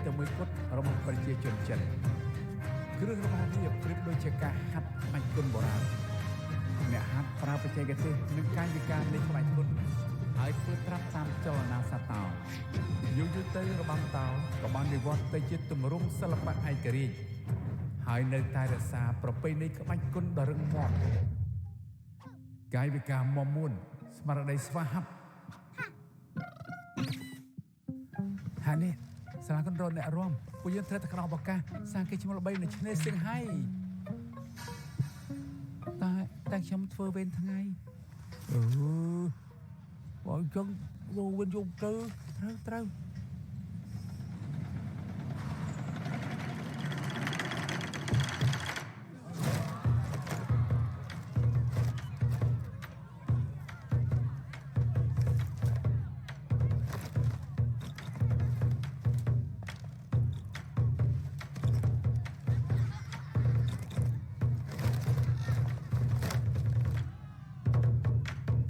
ទៅមួយគត់របស់ប្រជាជនចិនគ្រឿងរបស់វាប្រៀបដូចជាការហាត់ក្បាច់គុនបុរាណអ្នកហាត់ប្រើបច្ចេកទេសនិងកាយវិការនៃក្បាច់គុនហើយធ្វើត្រាប់តាមចលនាសតោយូរទៅរបាំតោក៏បានវិវត្តទៅជាទម្រង់សិល្បៈឯករាជ្យហើយនៅតែរក្សាប្រពៃណីក្បាច់គុនដ៏រឹងមាំកាយវិការមាំមួនស្មារតីស្វាហាប់ហើយនេះសាលាកណ្ដោអ្នករំពួកយើងត្រូវតែក្រោបឱកាសសាងគេឈ្មោះល្បីនៅឆ្នេរសៀងហៃតែខ្ញុំធ្វើវេនថ្ងៃបើចឹងលោកវិញយកទៅត្រូវ